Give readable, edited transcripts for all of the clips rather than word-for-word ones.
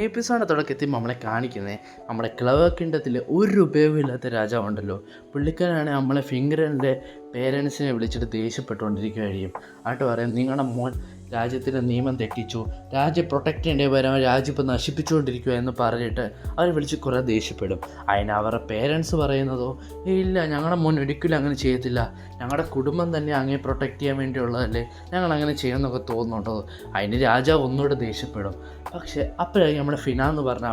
എപ്പിസോഡിൻ്റെ തുടക്കത്തിൽ നമ്മളെ കാണിക്കുന്നത് നമ്മുടെ ക്ലവർ കിങ്ഡത്തിൽ ഒരു ഉപയോഗമില്ലാത്ത രാജാവുണ്ടല്ലോ. പുള്ളിക്കാരാണെങ്കിൽ നമ്മളെ ഫിംഗറിൻ്റെ പേരൻസിനെ വിളിച്ചിട്ട് ദേഷ്യപ്പെട്ടുകൊണ്ടിരിക്കുകയായിരിക്കും. ആയിട്ട് പറയും, നിങ്ങളുടെ മോൻ രാജ്യത്തിൻ്റെ നിയമം തെറ്റിച്ചു, രാജ്യം പ്രൊട്ടക്റ്റ് ചെയ്യേണ്ടി വരാൻ രാജ്യം ഇപ്പോൾ നശിപ്പിച്ചുകൊണ്ടിരിക്കുക എന്ന് പറഞ്ഞിട്ട് അവർ വിളിച്ച് കുറേ ദേഷ്യപ്പെടും. അതിന് അവരുടെ പേരൻസ് പറയുന്നതോ, ഇല്ല, ഞങ്ങളുടെ മോൻ ഒരിക്കലും അങ്ങനെ ചെയ്യത്തില്ല, ഞങ്ങളുടെ കുടുംബം തന്നെ അങ്ങനെ പ്രൊട്ടക്റ്റ് ചെയ്യാൻ വേണ്ടിയുള്ളതല്ലേ, ഞങ്ങൾ അങ്ങനെ ചെയ്യുമെന്നൊക്കെ തോന്നുന്നുണ്ടോ. അതിന് രാജാവ് ഒന്നുകൂടെ ദേഷ്യപ്പെടും. പക്ഷേ അപ്പോഴായി നമ്മുടെ ഫിന എന്ന് പറഞ്ഞ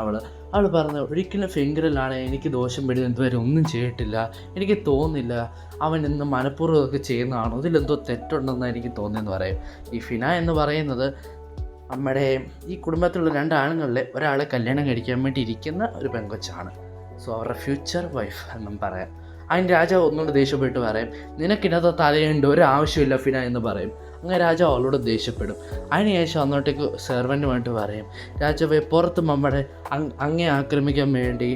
അവൾ പറഞ്ഞത്, ഒരിക്കലും ഫിംഗറിലാണ് എനിക്ക് ദോഷം പിടിക്കുന്നത്, ഇതുവരെ ഒന്നും ചെയ്തിട്ടില്ല, എനിക്ക് തോന്നുന്നില്ല അവൻ ഇന്ന് മനഃപൂർവ്വമൊക്കെ ചെയ്യുന്നതാണോ, ഇതിലെന്തോ തെറ്റുണ്ടെന്ന് എനിക്ക് തോന്നിയെന്ന് പറയും. ഈ ഫിന എന്ന് പറയുന്നത് നമ്മുടെ ഈ കുടുംബത്തിലുള്ള രണ്ടാണുങ്ങളിലെ ഒരാളെ കല്യാണം കഴിക്കാൻ വേണ്ടി ഇരിക്കുന്ന ഒരു പെങ്കൊച്ചാണ്. സോ അവരുടെ ഫ്യൂച്ചർ വൈഫ് എന്നും പറയാം. അതിന് രാജാവ് ഒന്നുകൊണ്ട് ദേഷ്യപ്പെട്ട് പറയും, നിനക്കിനകത്ത് തലയുണ്ട്, ഒരു ആവശ്യമില്ല ഫിന എന്ന് പറയും. അങ്ങനെ രാജാവ് അവളോട് ദേഷ്യപ്പെടും. അതിനുശേഷം അന്നോട്ടേക്ക് സെർവൻറ്റുമായിട്ട് പറയും, രാജാവെ പുറത്ത് നമ്മുടെ അങ്ങേ ആക്രമിക്കാൻ വേണ്ടി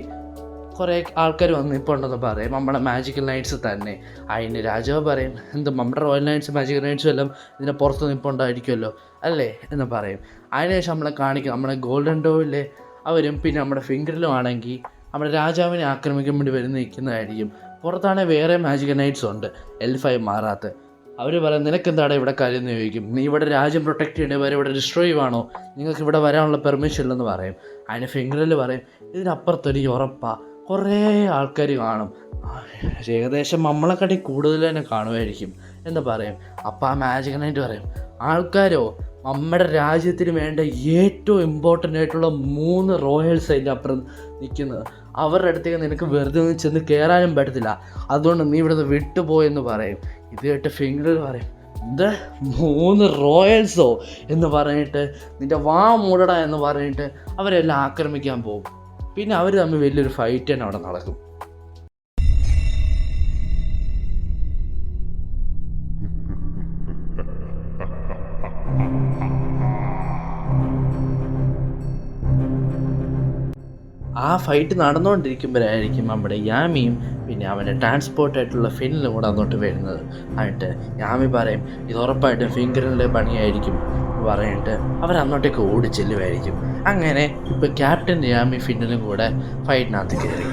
കുറേ ആൾക്കാർ വന്നിപ്പോണ്ടെന്ന് പറയും, നമ്മുടെ മാജിക്കൽ നൈറ്റ്സ് തന്നെ. അതിന് രാജാവ് പറയും, എന്ത് നമ്മുടെ റോയൽ നൈറ്റ്സ് മാജിക്കൽ നൈറ്റ്സും എല്ലാം ഇതിനെ പുറത്ത് നിൽപ്പുണ്ടായിരിക്കുമല്ലോ അല്ലേ എന്ന് പറയും. അതിനുശേഷം നമ്മളെ കാണിക്കും, നമ്മുടെ ഗോൾഡൻ ഡോയിലെ അവരും പിന്നെ നമ്മുടെ ഫിംഗറിലും ആണെങ്കിൽ നമ്മുടെ രാജാവിനെ ആക്രമിക്കാൻ വേണ്ടി വരുന്ന നിൽക്കുന്നതായിരിക്കും. പുറത്താണെങ്കിൽ വേറെ മാജിക്കൽ നൈറ്റ്സ് ഉണ്ട്, എൽഫായി മാറാത്ത. അവർ പറയും, നിനക്കെന്താണ് ഇവിടെ കാര്യം എന്ന് ചോദിക്കും. നീ ഇവിടെ രാജ്യം പ്രൊട്ടക്റ്റ് ചെയ്യേണ്ടി വരെ ഇവിടെ ഡിസ്ട്രോയ് ചെയ്യുവാണോ, നിങ്ങൾക്ക് ഇവിടെ വരാനുള്ള പെർമിഷൻ ഇല്ലെന്ന് പറയും. അതിന് ഫിംഗറിൽ പറയും, ഇതിനപ്പുറത്തൊരു ഉറപ്പാണ്, കുറേ ആൾക്കാർ കാണും, ഏകദേശം നമ്മളെക്കാട്ടി കൂടുതൽ തന്നെ കാണുമായിരിക്കും എന്ന് പറയും. അപ്പോൾ ആ മാജിക് നൈറ്റ് പറയും, ആൾക്കാരോ, നമ്മുടെ രാജ്യത്തിന് വേണ്ട ഏറ്റവും ഇമ്പോർട്ടൻ്റ് ആയിട്ടുള്ള 3 റോയൽസ് അതിൻ്റെ അപ്പുറം നിൽക്കുന്നത്, അവരുടെ അടുത്തേക്ക് നിനക്ക് വെറുതെ ഒന്ന് ചെന്ന് കയറാനും പറ്റത്തില്ല, അതുകൊണ്ട് നീ ഇവിടുന്ന് വിട്ടുപോയെന്ന് പറയും. ഇത് കേട്ട് ഫിംഗറിൽ പറയും, ഇത് 3 റോയൽസോ എന്ന് പറഞ്ഞിട്ട് നിൻ്റെ വാ മൂടടാ എന്ന് പറഞ്ഞിട്ട് അവരെല്ലാം ആക്രമിക്കാൻ പോകും. പിന്നെ അവർ തമ്മിൽ വലിയൊരു ഫൈറ്റ് തന്നെ അവിടെ നടക്കും. ആ ഫൈറ്റ് നടന്നുകൊണ്ടിരിക്കുമ്പോഴായിരിക്കും നമ്മുടെ യാമിയും പിന്നെ അവൻ്റെ ട്രാൻസ്പോർട്ടായിട്ടുള്ള ഫിന്നിലും കൂടെ അങ്ങോട്ട് വരുന്നത്. എന്നിട്ട് യാമി പറയും, ഇത് ഉറപ്പായിട്ടും ഫിംഗറിൻ്റെ പണിയായിരിക്കും പറഞ്ഞിട്ട് അവരങ്ങോട്ടേക്ക് ഓടിച്ചെല്ലുമായിരിക്കും. അങ്ങനെ ഇപ്പോൾ ക്യാപ്റ്റൻ യാമി ഫിന്നിലും കൂടെ ഫൈറ്റിനകത്ത് കയറി.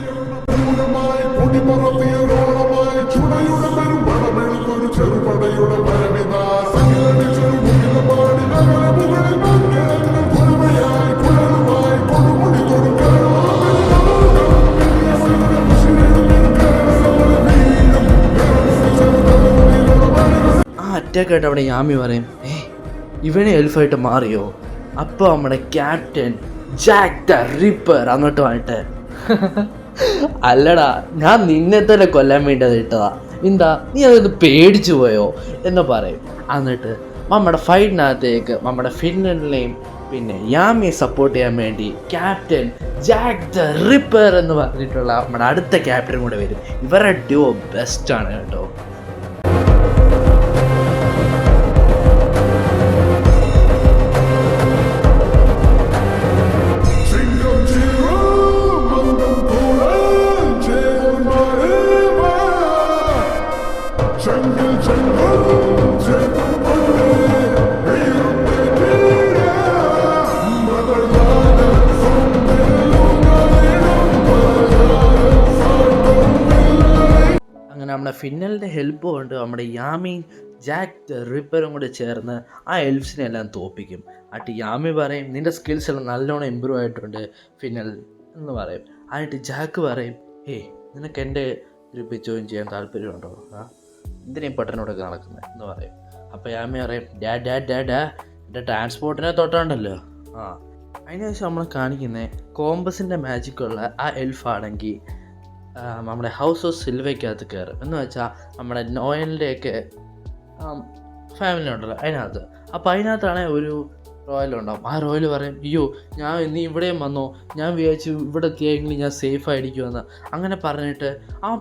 അറ്റാക്കായിട്ട് അവിടെ യാമി പറയും, ഇവനെ എൽഫായിട്ട് മാറിയോ. അപ്പോൾ നമ്മുടെ ക്യാപ്റ്റൻ ജാക്ക് ദ റിപ്പർ അങ്ങോട്ട് വന്നിട്ട്, അല്ലടാ, ഞാൻ നിന്നെ തന്നെ കൊല്ലാൻ വേണ്ടി അത് ഇട്ടതാ, എന്താ നീ അതൊന്ന് പേടിച്ചു പോയോ എന്ന് പറയും. എന്നിട്ട് നമ്മുടെ ഫൈറ്റിനകത്തേക്ക് നമ്മുടെ ഫിന്നലിനെയും പിന്നെ യാമിയെ സപ്പോർട്ട് ചെയ്യാൻ വേണ്ടി ക്യാപ്റ്റൻ ജാക്ക് ദ റിപ്പർ എന്ന് പറഞ്ഞിട്ടുള്ള നമ്മുടെ അടുത്ത ക്യാപ്റ്റൻ കൂടെ വരും. ഇവരുടെ ഡ്യോ ബെസ്റ്റാണ് കേട്ടോ. നമ്മുടെ ഫിന്നലിൻ്റെ ഹെൽപ്പ് കൊണ്ട് നമ്മുടെ യാമി ജാക്ക് ദ റിപ്പറും കൂടെ ചേർന്ന് ആ എൽഫ്സിനെ എല്ലാം തോൽപ്പിക്കും. എന്നിട്ട് യാമി പറയും, നിൻ്റെ സ്കിൽസ് എല്ലാം നല്ലോണം ഇമ്പ്രൂവ് ആയിട്ടുണ്ട് ഫിന്നൽ എന്ന് പറയും. എന്നിട്ട് ജാക്ക് പറയും, നിനക്ക് എൻ്റെ ഗ്രൂപ്പിൽ ജോയിൻ ചെയ്യാൻ താല്പര്യമുണ്ടോ, എന്തിനേയും പട്ടനോടൊക്കെ നടക്കുന്നത് എന്ന് പറയും. അപ്പോൾ യാമി പറയും, എൻ്റെ ട്രാൻസ്പോർട്ടിനെ തൊട്ടാണ്ടല്ലോ. അതിനുശേഷം നമ്മൾ കാണിക്കുന്നത് കോമ്പസിൻ്റെ മാജിക്കുള്ള ആ എൽഫാണെങ്കിൽ നമ്മുടെ ഹൗസ് ഓഫ് സിൽവയ്ക്കകത്ത് കയറും. എന്ന് വെച്ചാൽ നമ്മുടെ നോയലിൻ്റെയൊക്കെ ഫാമിലി ഉണ്ടല്ലോ അതിനകത്ത്. അപ്പോൾ അതിനകത്താണെങ്കിൽ ഒരു റോയലുണ്ടാവും. ആ റോയൽ പറയും, അയ്യോ നീ ഇവിടെയും വന്നോ, ഞാൻ വിചാരിച്ചു ഇവിടെ എത്തിയെങ്കിൽ ഞാൻ സേഫ് ആയിരിക്കുമെന്ന്. അങ്ങനെ പറഞ്ഞിട്ട്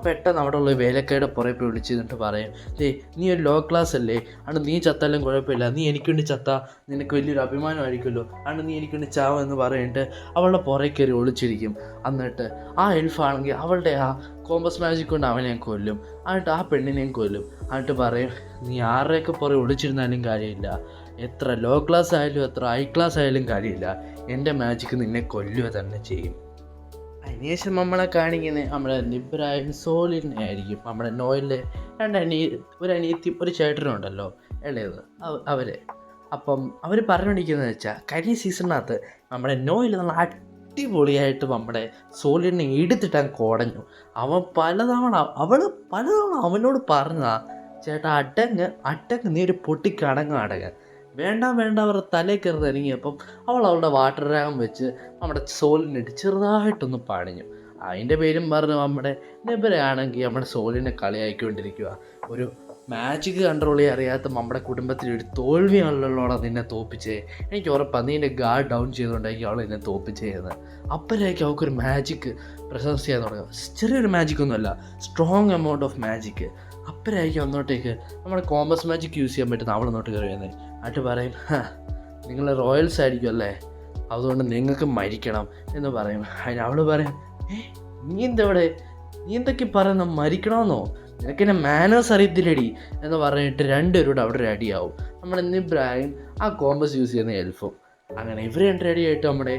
പെട്ടെന്ന് അവിടെ ഉള്ള വേലക്കാരുടെ പുറകെ പോയി വിളിച്ചിട്ട് പറയും, നീ ഒരു ലോ ക്ലാസ് അല്ലേ, അതുകൊണ്ട് നീ ചത്താലും കുഴപ്പമില്ല, നീ എനിക്ക് വേണ്ടി ചത്താൽ നിനക്ക് വലിയൊരു അഭിമാനമായിരിക്കുമല്ലോ, അതുകൊണ്ട് നീ എനിക്ക് വേണ്ടി ചാവെന്ന് പറഞ്ഞിട്ട് അവളുടെ പുറകെ കയറി ഒളിച്ചിരിക്കും. എന്നിട്ട് ആ എൽഫാണെങ്കിൽ അവളുടെ ആ കോമ്പസ് മാജിക് കൊണ്ട് അവനെയും കൊല്ലും. എന്നിട്ട് ആ പെണ്ണിനെയും കൊല്ലും. എന്നിട്ട് പറയും, നീ ആരുടെയൊക്കെ പുറകെ ഒളിച്ചിരുന്നാലും കാര്യമില്ല, എത്ര ലോ ക്ലാസ് ആയാലും എത്ര ഹൈ ക്ലാസ് ആയാലും കാര്യമില്ല, എൻ്റെ മാജിക്ക് നിന്നെ കൊല്ലുക തന്നെ ചെയ്യും. അതിനുശേഷം നമ്മളെ കാണിക്കുന്നത് നമ്മുടെ നിബ്രായും സോളിനെ ആയിരിക്കും. നമ്മുടെ നോയിലെ ഒരു അനിയത്തി ഒരു ചേട്ടനുണ്ടല്ലോ ഇളയത്, അവരെ. അപ്പം അവർ പറഞ്ഞുകൊണ്ടിരിക്കുന്നത് വെച്ചാൽ കഴിഞ്ഞ സീസണിനകത്ത് നമ്മുടെ നോയിൽ നല്ല അടിപൊളിയായിട്ട് നമ്മുടെ സോളിനെ എടുത്തിട്ടാൻ കുടഞ്ഞു. അവൾ പലതവണ അവനോട് പറഞ്ഞതാ, ചേട്ടാ അടങ്ങ് നീ ഒരു പൊട്ടിക്കടങ്ങ് വേണ്ട അവരുടെ തലയിൽ കയറി ഇറങ്ങിയപ്പം അവളുടെ വാട്ടർ റാഗം വെച്ച് നമ്മുടെ സോളിനിട്ട് ചെറുതായിട്ടൊന്ന് പണിഞ്ഞു. അതിൻ്റെ പേരും പറഞ്ഞ് നമ്മുടെ നെബരയാണെങ്കിൽ നമ്മുടെ സോളിനെ കളിയാക്കിക്കൊണ്ടിരിക്കുക. ഒരു മാജിക് കൺട്രോൾ ചെയ്യാൻ അറിയാത്ത നമ്മുടെ കുടുംബത്തിലൊരു തോൽവിയാണല്ലോ നിന്നെ തോപ്പിച്ചേ, എനിക്ക് ഉറപ്പാണ് നീ എൻ്റെ ഗാർഡ് ഡൗൺ ചെയ്തുകൊണ്ടായിരിക്കും അവൾ എന്നെ തോപ്പിച്ചേന്ന്. അപ്പോഴേക്കും അവൾക്കൊരു മാജിക്ക് പ്രസൻസ് ചെയ്യാൻ തുടങ്ങുക. ചെറിയൊരു മാജിക്കൊന്നുമല്ല, സ്ട്രോങ് എമൗണ്ട് ഓഫ് മാജിക്ക്. അപ്പോഴായിരിക്കും അന്നോട്ടേക്ക് നമ്മുടെ കോമ്പസ് മാജിക് യൂസ് ചെയ്യാൻ പറ്റുന്ന അവളന്നോട്ട് കയറി വരുന്നത്. എന്നിട്ട് പറയും, നിങ്ങൾ റോയൽസ് ആയിരിക്കും അല്ലേ, അതുകൊണ്ട് നിങ്ങൾക്ക് മരിക്കണം എന്ന് പറയും. അതിന് അവൾ പറയും, നീ എന്തൊക്കെ പറയുന്ന മരിക്കണമെന്നോ, നിനക്കെന്നെ മാനേഴ്സ് അറിയത്തില്ലടി എന്ന് പറഞ്ഞിട്ട് രണ്ടുപേരോട് അവിടെ ഒരു അടിയാവും. നമ്മുടെ നിബ്രായും ആ കോമ്പസ് യൂസ് ചെയ്യുന്ന എൽഫും. അങ്ങനെ ഇവർ രണ്ട് അടിയായിട്ട് നമ്മുടെ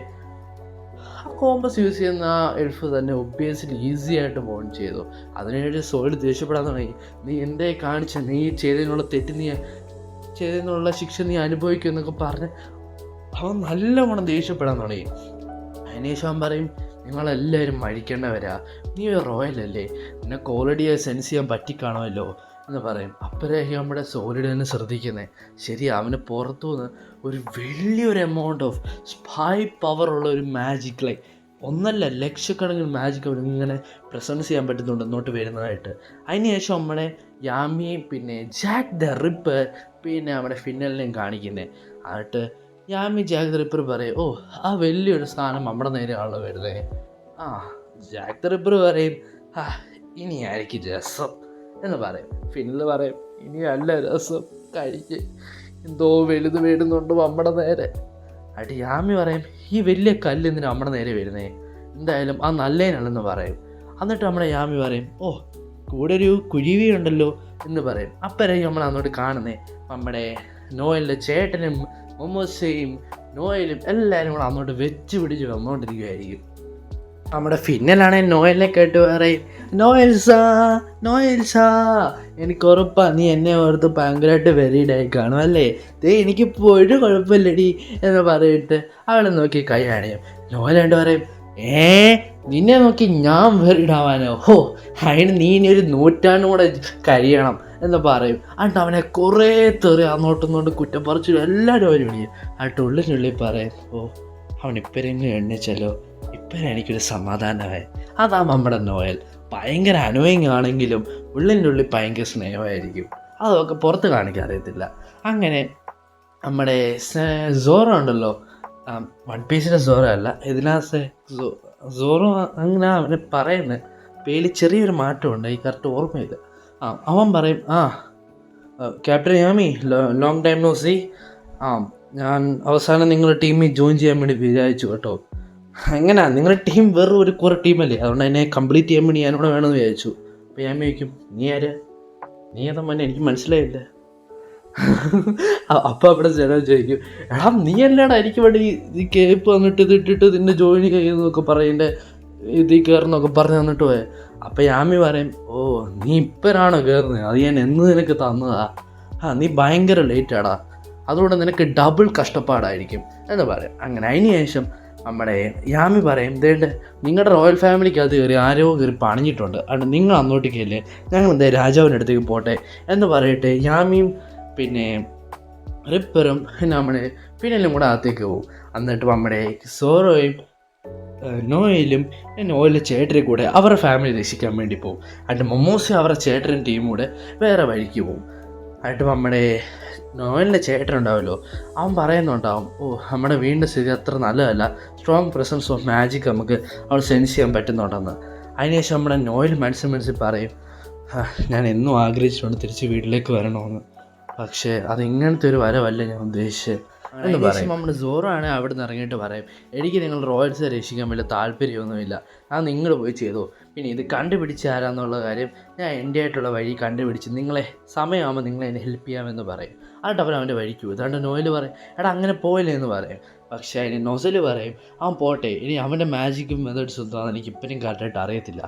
ആ കോമ്പസ് യൂസ് ചെയ്യുന്ന ആ എൽഫ് തന്നെ ഒബ്വിയസ്ലി ഈസി ആയിട്ട് ബോൺ ചെയ്തു. അതിനുവേണ്ടി സോളിൽ ദേഷ്യപ്പെടാൻ തുടങ്ങി. നീ എന്തേ കാണിച്ച, നീ ചെയ്തതിനുള്ള തെറ്റ് നീ ചെയ്തതിനുള്ള ശിക്ഷ നീ അനുഭവിക്കും എന്നൊക്കെ പറഞ്ഞ് അവൻ നല്ലവണ്ണം ദേഷ്യപ്പെടാൻ തുടങ്ങി. അതിനുശേഷം അവൻ പറയും, നിങ്ങളെല്ലാവരും മരിക്കേണ്ടവരാ, നീ ഒരു റോയലല്ലേ, നിനക്ക് ഓൾറെഡി സെൻസ് ചെയ്യാൻ പറ്റിക്കാണുമല്ലോ എന്ന് പറയും. അപ്പോഴേക്കും നമ്മുടെ സോളിഡ് തന്നെ ശ്രദ്ധിക്കുന്നത്, ശരി അവന് പുറത്തുനിന്ന് ഒരു വലിയൊരു എമൗണ്ട് ഓഫ് സ്പൈ പവറുള്ള ഒരു മാജിക്, ലൈക്ക് ഒന്നല്ല ലക്ഷക്കണക്കിന് മാജിക് അവന് ഇങ്ങനെ പ്രസൻസ് ചെയ്യാൻ പറ്റുന്നുണ്ട് ഇങ്ങോട്ട് വരുന്നതായിട്ട്. അതിനുശേഷം നമ്മുടെ യാമിയും പിന്നെ ജാക്ക് ദ റിപ്പർ പിന്നെ നമ്മുടെ ഫിന്നലിനെയും കാണിക്കുന്നത്. എന്നിട്ട് യാമി ജാക്ക് ദ റിപ്പർ പറയും, ഓ ആ വലിയൊരു സ്ഥാനം നമ്മുടെ നേരെയാണല്ലോ വരുന്നത്. ജാക്ക് ദ റിപ്പർ പറയും, ഇനി ആയിരിക്കും രസം എന്ന് പറയും. ഫിന്നൽ പറയും, ഇനി അല്ല രസം, കഴിക്ക് എന്തോ വലുത് വീടുന്നുണ്ട് നമ്മുടെ നേരെ. അടി യാമി പറയും, ഈ വലിയ കല്ല് എന്തിനാ നമ്മുടെ നേരെ വരുന്നേ, എന്തായാലും ആ നല്ലതിനല്ലെന്ന് പറയും. എന്നിട്ട് നമ്മുടെ യാമി പറയും, ഓ കൂടെ ഒരു കുരുവി ഉണ്ടല്ലോ എന്ന് പറയും. അപ്പോഴേക്കും നമ്മൾ അങ്ങോട്ട് കാണുന്നേ നമ്മുടെ നോയലിൻ്റെ ചേട്ടനും മൊമോസയും നോയലും എല്ലാവരും കൂടെ അങ്ങോട്ട് വെച്ച് പിടിച്ച് വന്നുകൊണ്ടിരിക്കുകയായിരിക്കും. നമ്മുടെ ഫിന്നലാണെങ്കിൽ നോയലിനെ കേട്ട് പറയും, നോയൽസാ എനിക്ക് ഉറപ്പാ നീ എന്നെ ഓർത്ത് ഭയങ്കരമായിട്ട് വെറീഡായി കാണും അല്ലേ, എനിക്കിപ്പോൾ ഒരു കുഴപ്പമില്ലടി എന്ന് പറഞ്ഞിട്ട് അവളെ നോക്കി കൈ കാണിയും. നോയലാണ്ട് പറയും, നിന്നെ നോക്കി ഞാൻ വെറീഡാവാനോ, അതിന് നീ ഇനി ഒരു നൂറ്റാണ്ടും കൂടെ കഴിയണം എന്ന് പറയും. എന്നിട്ട് അവനെ കുറേ തെറി അങ്ങോട്ടും കുറ്റം പറിച്ചു എല്ലാവരും അവർ വിളിയും. എന്നിട്ട് ഉള്ളിനുള്ളിൽ പറയും, അവൻ ഇപ്പരെങ്കിലും എണ്ണിച്ചല്ലോ, ഇപ്പം എനിക്കൊരു സമാധാനമായി. അതാ നമ്മുടെ നോയൽ. ഭയങ്കര അനോയിങ് ആണെങ്കിലും ഉള്ളിൻ്റെ ഉള്ളിൽ ഭയങ്കര സ്നേഹമായിരിക്കും. അതൊക്കെ പുറത്ത് കാണിക്കാൻ അറിയത്തില്ല. അങ്ങനെ നമ്മുടെ സോറോ ഉണ്ടല്ലോ, വൺ പീസിൻ്റെ സോറോ അല്ല ഇതിനകത്തെ സോറോ, അങ്ങനെ അവനെ പറയുന്നത് പേരിൽ ചെറിയൊരു മാറ്റമുണ്ട്, ഈ കറക്റ്റ് ഓർമ്മയില്ല. അവൻ പറയും, captain Yami long time no see, ഞാൻ അവസാനം നിങ്ങളുടെ ടീമിൽ ജോയിൻ ചെയ്യാൻ വേണ്ടി വിചാരിച്ചു കേട്ടോ. എങ്ങനെയാ നിങ്ങളുടെ ടീം വെറും ഒരു കുറേ ടീമല്ലേ, അതുകൊണ്ട് എന്നെ കംപ്ലീറ്റ് ചെയ്യാൻ വേണ്ടി ഞാനിവിടെ വേണമെന്ന് വിചാരിച്ചു. അപ്പോൾ ഞാൻ ചോദിക്കും, നീ ഏതാ മോനെ, എനിക്ക് മനസ്സിലായില്ല. അപ്പോൾ അവിടെ ജനം ചോദിക്കും, എടാ നീ അല്ലേടാ എനിക്ക് വേണ്ടി ഈ കേപ്പ് വന്നിട്ട് ഇതിട്ടിട്ട് നിന്നെ ജോയിൻ ചെയ്യുന്നതൊക്കെ പറയേണ്ട ഇതിൽ കയറുന്നൊക്കെ പറഞ്ഞ് തന്നിട്ട് പോയെ. അപ്പോൾ യാമി പറയും, നീ ഇപ്പോഴാണോ കയറുന്നത്, അത് ഞാൻ എന്ന് നിനക്ക് തന്നതാ, നീ ഭയങ്കര ലേറ്റാടാ, അതുകൊണ്ട് നിനക്ക് ഡബിൾ കഷ്ടപ്പാടായിരിക്കും എന്ന് പറയും. അങ്ങനെ അതിന് ശേഷം നമ്മുടെ യാമി പറയും, നിങ്ങളുടെ റോയൽ ഫാമിലിക്ക് അത് കയറി ആരോ കയറി പണിഞ്ഞിട്ടുണ്ട്, അതുകൊണ്ട് നിങ്ങൾ അങ്ങോട്ടേക്കല്ലേ, ഞങ്ങൾ രാജാവിൻ്റെ അടുത്തേക്ക് പോട്ടെ എന്ന് പറയട്ടെ. യാമിയും പിന്നെ റിപ്പറും നമ്മുടെ ഫിന്നലും കൂടെ അകത്തേക്ക് പോകും. എന്നിട്ട് നമ്മുടെ സോറോയും നോയലും നോയലിൻ്റെ ചേട്ടനും കൂടെ അവരുടെ ഫാമിലി രക്ഷിക്കാൻ വേണ്ടി പോകും. എന്നിട്ട് മൊമോസ അവരുടെ ചേട്ടനും ടീമും കൂടെ വേറെ വഴിക്ക് പോകും. എന്നിട്ട് നമ്മുടെ നോയലിൻ്റെ ചേട്ടൻ ഉണ്ടാവുമല്ലോ, അവൻ പറയുന്നുണ്ടാവും, നമ്മുടെ വീടിൻ്റെ സ്ഥിതി അത്ര നല്ലതല്ല, സ്ട്രോങ് പ്രസൻസ് ഓഫ് മാജിക് നമുക്ക് അവൾ സെൻസ് ചെയ്യാൻ പറ്റുന്നുണ്ടെന്ന്. അതിനുശേഷം നമ്മുടെ നോയൽ മനസ്സിൽ പറയും, ഞാൻ എന്നും ആഗ്രഹിച്ചിട്ടുണ്ട് തിരിച്ച് വീട്ടിലേക്ക് വരണമെന്ന്, പക്ഷേ അതിങ്ങനത്തെ ഒരു വരവല്ല ഞാൻ ഉദ്ദേശിച്ചത് എന്ന് പറയും. നമ്മുടെ സോറോ ആണെങ്കിൽ അവിടെ നിന്ന് ഇറങ്ങിയിട്ട് പറയും, എനിക്ക് നിങ്ങൾ റോയൽസിനെ രക്ഷിക്കാൻ വലിയ താല്പര്യമൊന്നുമില്ല, അത് നിങ്ങൾ പോയി ചെയ്തോ, പിന്നെ ഇത് കണ്ടുപിടിച്ച് ആരാന്നുള്ള കാര്യം ഞാൻ എൻ്റെ ആയിട്ടുള്ള വഴി കണ്ടുപിടിച്ച് നിങ്ങളെ സമയമാകുമ്പോൾ നിങ്ങളെ എന്നെ ഹെൽപ്പ് ചെയ്യാമെന്ന് പറയും. എന്നിട്ട് അവൻ്റെ വഴിക്ക് പോകും. അതുകൊണ്ട് നോയൽ പറയും എടാ അങ്ങനെ പോയില്ലേ എന്ന് പറയും. പക്ഷേ അതിന് നൊസൽ പറയും അവൻ പോട്ടെ, ഇനി അവൻ്റെ മാജിക്കും മെത്തേഡ്സും എന്താണെന്ന് എനിക്ക് ഇപ്പോഴും കറക്റ്റായിട്ട് അറിയത്തില്ല,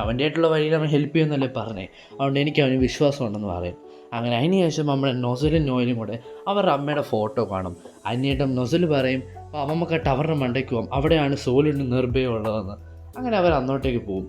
അവൻ്റെതായിട്ടുള്ള വഴിയിൽ അവൻ ഹെൽപ്പ് ചെയ്യുമെന്നല്ലേ പറഞ്ഞേ, അതുകൊണ്ട് എനിക്ക് അവന് വിശ്വാസമുണ്ടെന്ന് പറയും. അങ്ങനെ അതിന് ശേഷം നമ്മുടെ നൊസലും നോയലും കൂടെ അവരുടെ അമ്മയുടെ ഫോട്ടോ കാണും. അതിനേട്ടം നൊസൽ പറയും അപ്പോൾ അമ്മമ്മക്ക് ടവറിൻ്റെ മണ്ടയ്ക്ക് പോകും, അവിടെയാണ് സോളിന് നിർഭയം ഉള്ളതെന്ന്. അങ്ങനെ അവർ അന്നോട്ടേക്ക് പോകും.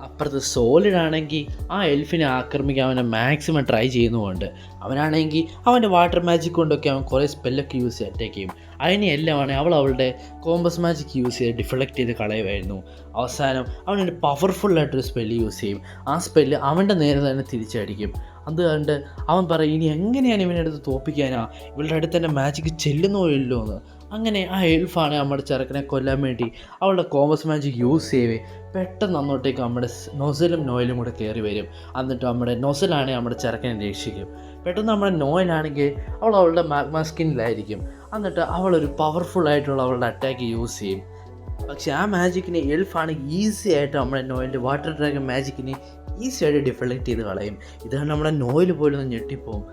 അപ്പുറത്ത് സോളിഡാണെങ്കിൽ ആ എൽഫിനെ ആക്രമിക്കാൻ അവനെ മാക്സിമം ട്രൈ ചെയ്യുന്നുമുണ്ട്. അവനാണെങ്കിൽ അവൻ്റെ വാട്ടർ മാജിക് കൊണ്ടൊക്കെ അവൻ കുറേ സ്പെല്ലൊക്കെ യൂസ് ചെയ്ത് അറ്റാക്ക് ചെയ്യും. അതിനെല്ലാമാണ് അവളുടെ കോമ്പസ് മാജിക് യൂസ് ചെയ്ത് ഡിഫ്ലക്റ്റ് ചെയ്ത് കളയുമായിരുന്നു. അവസാനം അവനൊരു പവർഫുള്ളായിട്ടൊരു സ്പെല്ല് യൂസ് ചെയ്യും. ആ സ്പെല്ല് അവൻ്റെ നേരെ തന്നെ തിരിച്ചടിക്കും. അത് കണ്ട് അവൻ പറയും ഇനി എങ്ങനെയാണ് ഇവൻ്റെ അടുത്ത് തോൽപ്പിക്കാനാ, ഇവളുടെ അടുത്ത് തന്നെ മാജിക് ചെല്ലുന്നോ ഇല്ലോ എന്ന്. അങ്ങനെ ആ എൽഫാണ് നമ്മുടെ ചെറുക്കനെ കൊല്ലാൻ വേണ്ടി അവളുടെ കോമ്പസ് മാജിക് യൂസ് ചെയ്യവേ പെട്ടെന്ന് അങ്ങോട്ടേക്ക് നമ്മുടെ നൊസലും നോയലും കൂടെ കയറി വരും. എന്നിട്ട് നമ്മുടെ നൊസലാണെങ്കിൽ നമ്മുടെ ചെറുക്കനെ രക്ഷിക്കും. പെട്ടെന്ന് നമ്മുടെ നോയലാണെങ്കിൽ അവളുടെ മാഗ്മ സ്കിന്നിലായിരിക്കും. എന്നിട്ട് അവളൊരു പവർഫുള്ളായിട്ടുള്ള അവളുടെ അറ്റാക്ക് യൂസ് ചെയ്യും. പക്ഷേ ആ മാജിക്കിനെ എൽഫാണ് ഈസി ആയിട്ട് നമ്മുടെ നോയലിൻ്റെ വാട്ടർ ഡ്രാഗൺ മാജിക്കിനെ ഈസി ആയിട്ട് ഡിഫ്ലക്റ്റ് ചെയ്ത് കളയും. ഇതാണ് നമ്മുടെ നോയൽ പോലും ഒന്ന് ഞെട്ടിപ്പോവും.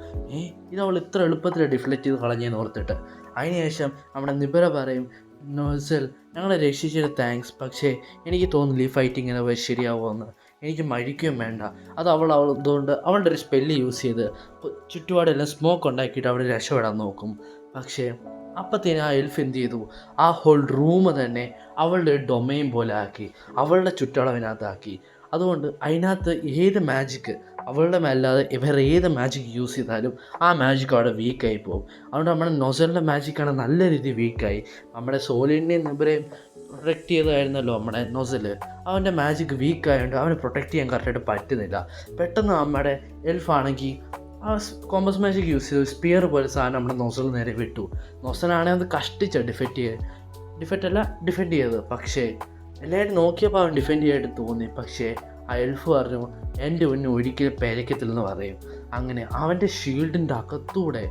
ഇത് അവൾ ഇത്ര എളുപ്പത്തിൽ ഡിഫ്ലക്റ്റ് ചെയ്ത് കളഞ്ഞെന്ന് ഓർത്തിട്ട്. അതിനുശേഷം നമ്മുടെ നിബറ പറയും നൊസൽ ഞങ്ങളെ രക്ഷിച്ചിട്ട് താങ്ക്സ്, പക്ഷേ എനിക്ക് തോന്നുന്നില്ല ഈ ഫൈറ്റ് ഇങ്ങനെ ശരിയാവുമെന്ന്, എനിക്ക് മരിക്കുകയും വേണ്ട. അത് അതുകൊണ്ട് അവളുടെ ഒരു സ്പെല്ല് യൂസ് ചെയ്ത് ചുറ്റുപാടെല്ലാം സ്മോക്ക് ഉണ്ടാക്കിയിട്ട് അവിടെ രക്ഷപ്പെടാൻ നോക്കും. പക്ഷേ അപ്പത്തേനും ആ എൽഫ് എന്ത് ചെയ്തു, ആ ഹോൾ റൂം തന്നെ അവളുടെ ഒരു ഡൊമൈൻ പോലെ ആക്കി, അവളുടെ ചുറ്റളവിനകത്താക്കി. അതുകൊണ്ട് അതിനകത്ത് ഏത് മാജിക്ക് അവളുടെ മേലല്ലാതെ വേറെ ഏത് മാജിക് യൂസ് ചെയ്താലും ആ മാജിക് അവിടെ വീക്കായി പോകും. അതുകൊണ്ട് നമ്മുടെ നൊസലിൻ്റെ മാജിക്കാണ് നല്ല രീതിയിൽ വീക്കായി. നമ്മുടെ സോലിനെയും നിബറേയും പ്രൊട്ടക്റ്റ് ചെയ്തതായിരുന്നല്ലോ നമ്മുടെ നൊസല്, അവൻ്റെ മാജിക് വീക്കായതുകൊണ്ട് അവനെ പ്രൊട്ടക്റ്റ് ചെയ്യാൻ കറക്റ്റായിട്ട് പറ്റുന്നില്ല. പെട്ടെന്ന് നമ്മുടെ എൽഫാണെങ്കിൽ ആ കോമ്പസ് മാജിക് യൂസ് ചെയ്ത് സ്പിയർ പോലെ സാധനം നമ്മുടെ നൊസൽ നേരെ വിട്ടു. നൊസലാണെങ്കിൽ അത് കഷ്ടിച്ച ഡിഫെൻഡ് ചെയ്തത്. പക്ഷേ എല്ലാവരും നോക്കിയപ്പോൾ അവൻ ഡിഫെൻഡ് ചെയ്യായിട്ട് തോന്നി. പക്ഷേ ആ എൽഫ് പറഞ്ഞു എൻ്റെ മുന്നേ ഒരിക്കലും പേരയ്ക്കത്തില്ലെന്ന് പറയും. അങ്ങനെ അവൻ്റെ ഷീൽഡിൻ്റെ അകത്തൂടെ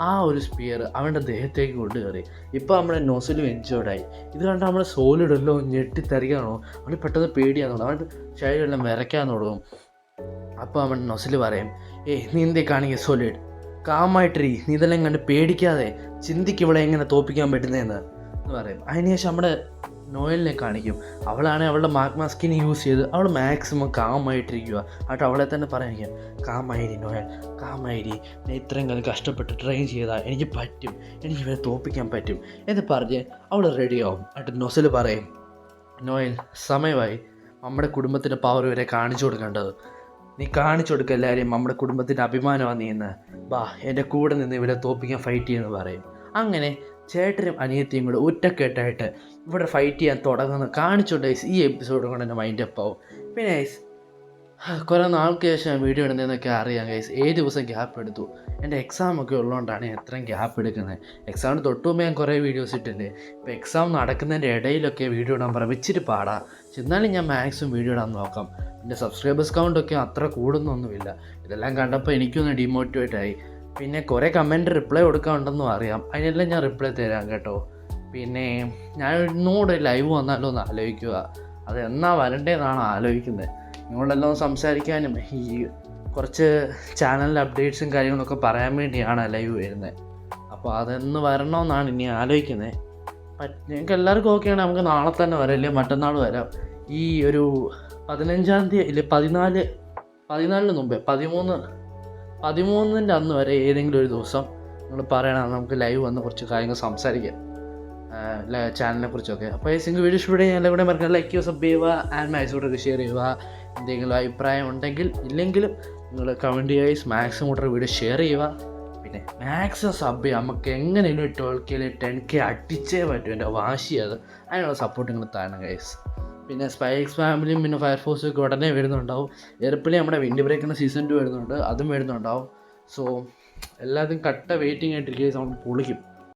ആ ഒരു സ്പിയർ അവൻ്റെ ദേഹത്തേക്ക് കൊണ്ടുകയറി. ഇപ്പോൾ നമ്മുടെ നൊസലും എൻജോർഡായി. ഇത് കണ്ട് നമ്മുടെ സോലിഡല്ലോ ഞെട്ടിത്തരികയാണോ, അവന് പെട്ടെന്ന് പേടിയാന്ന് തുടങ്ങും, അവൻ്റെ ശരീരമെല്ലാം വിറയ്ക്കാൻ തുടങ്ങും. അപ്പോൾ അവൻ നൊസൽ പറയും നീ എന്തേ കാണിക്കുക സോലിഡ്, കാമായിട്ടിരി, നീ ഇതെല്ലാം കണ്ട് പേടിക്കാതെ ചിന്തിക്ക് ഇവിടെ എങ്ങനെ തോൽപ്പിക്കാൻ പറ്റുന്നതെന്ന് പറയും. അതിനുശേഷം നമ്മുടെ നോയലിനെ കാണിക്കും. അവളാണെങ്കിൽ അവളുടെ മാഗ്മ സ്കിൻ യൂസ് ചെയ്ത് അവൾ മാക്സിമം കാമായിട്ടിരിക്കുക. എന്നിട്ട് അവളെ തന്നെ പറയാൻ കാമായിരി നോയൽ, കാമായിരി, ഞാൻ ഇത്രയും കാലം കഷ്ടപ്പെട്ട് ട്രെയിൻ ചെയ്താൽ എനിക്ക് പറ്റും, എനിക്ക് ഇവരെ തോൽപ്പിക്കാൻ പറ്റും എന്ന് പറഞ്ഞ് അവൾ റെഡിയാവും. എന്നിട്ട് നൊസൽ പറയും നോയൽ സമയമായി, നമ്മുടെ കുടുംബത്തിൻ്റെ പവർ ഇവരെ കാണിച്ചു കൊടുക്കേണ്ടത്, നീ കാണിച്ചു കൊടുക്കുക എല്ലാവരെയും, നമ്മുടെ കുടുംബത്തിൻ്റെ അഭിമാനമാണ് നീ എന്ന്, ബാ എൻ്റെ കൂടെ നിന്ന് ഇവരെ തോൽപ്പിക്കാൻ ഫൈറ്റ് ചെയ്യുമെന്ന് പറയും. അങ്ങനെ ചേട്ടനും അനിയത്തിയും കൂടെ ഒറ്റക്കെട്ടായിട്ട് ഇവിടെ ഫൈറ്റ് ചെയ്യാൻ തുടങ്ങുന്ന കാണിച്ചുകൊണ്ട് ഈ എപ്പിസോഡ് കൊണ്ട് എൻ്റെ മൈൻഡ് അപ്പ് ആവും. പിന്നെ ഗൈസ് കുറേ നാൾക്ക് ശേഷം വീഡിയോ ഇടുന്നതെന്നൊക്കെ അറിയാം ഗൈസ്. 7 ദിവസം ഗ്യാപ്പ് എടുത്തു. എൻ്റെ എക്സാമൊക്കെ ഉള്ളതുകൊണ്ടാണ് ഞാൻ എത്രയും ഗ്യാപ്പ് എടുക്കുന്നത്. എക്സാമിന് തൊട്ടുമുമ്പ് ഞാൻ കുറേ വീഡിയോസ് ഇട്ടിട്ടുണ്ട്. ഇപ്പോൾ എക്സാം നടക്കുന്നതിൻ്റെ ഇടയിലൊക്കെ വീഡിയോ ഇടാൻ പറയുമ്പോൾ ഇച്ചിരി പാടാ. എന്നാലും ഞാൻ മാക്സിമം വീഡിയോ ഇടാൻ നോക്കാം. എൻ്റെ സബ്സ്ക്രൈബേഴ്സ് കൗണ്ടൊക്കെ അത്ര കൂടുന്നൊന്നുമില്ല. ഇതെല്ലാം കണ്ടപ്പോൾ എനിക്കൊന്ന് ഡീമോട്ടിവേറ്റ് ആയി. പിന്നെ കുറേ കമൻറ്റ് റിപ്ലൈ കൊടുക്കാനുണ്ടെന്നും അറിയാം, അതിനെല്ലാം ഞാൻ റിപ്ലൈ തരാം കേട്ടോ. പിന്നെ ഞാൻ ഇന്നൂടെ ലൈവ് വന്നാലോ എന്ന് ആലോചിക്കുക, അത് എന്നാ വരണ്ടേന്നാണ് ആലോചിക്കുന്നത്. നിങ്ങളെല്ലാം സംസാരിക്കാനും ഈ കുറച്ച് ചാനലിൻ്റെ അപ്ഡേറ്റ്സും കാര്യങ്ങളൊക്കെ പറയാൻ വേണ്ടിയാണ് ലൈവ് വരുന്നത്. അപ്പോൾ അതെന്ന് വരണമെന്നാണ് ഇനി ആലോചിക്കുന്നത്. നിങ്ങൾക്ക് എല്ലാവർക്കും ഓക്കെയാണ്, നമുക്ക് നാളെ തന്നെ വരാം, ഇല്ലെങ്കിൽ മറ്റന്നാൾ വരാം. ഈ ഒരു 15-ാം തീയതി ഇല്ല 14 മുമ്പേ 13-ൻ്റെ അന്ന് വരെ ഏതെങ്കിലും ഒരു ദിവസം നിങ്ങൾ പറയണം, നമുക്ക് ലൈവ് വന്ന് കുറച്ച് കാര്യങ്ങൾ സംസാരിക്കാം ചാനലിനെ കുറിച്ചൊക്കെ. അപ്പോൾ ഈ സിംഗിൾ വീഡിയോ ഇഷ്ടപ്പെടുക എല്ലാം കൂടെ മറക്കാൻ ലൈക്ക് ചെയ്യുക, സബ് ചെയ്യുക, ആൻഡ് മാക്സിമം ഷെയർ ചെയ്യുക. എന്തെങ്കിലും അഭിപ്രായം ഉണ്ടെങ്കിൽ ഇല്ലെങ്കിലും നിങ്ങൾ കമൻറ്റ് ചെയ്യുക, മാക്സിമം കൂടെ വീഡിയോ ഷെയർ ചെയ്യുക. പിന്നെ മാക്സിമം സബ് ചെയ്യുക. നമുക്ക് എങ്ങനെയും 12K 10K അടിച്ചേ പറ്റും, എൻ്റെ വാശി അത്. അതിനുള്ള സപ്പോർട്ട് നിങ്ങൾ തരണം ഗൈസ്. പിന്നെ സ്പൈക്സ് ഫാമിലിയും പിന്നെ ഫയർഫോഴ്സും ഒക്കെ ഉടനെ വരുന്നുണ്ടാവും. എയർപ്ലെയിൻ നമ്മുടെ വിൻഡ് ബ്രേക്കിൻ്റെ സീസൺ 2 വരുന്നുണ്ട്, അതും വരുന്നുണ്ടാവും. സോ എല്ലാതും കട്ട വെയിറ്റിംഗ് ആയിട്ടിരിക്കുക, നമ്മൾ പൊളിക്കും.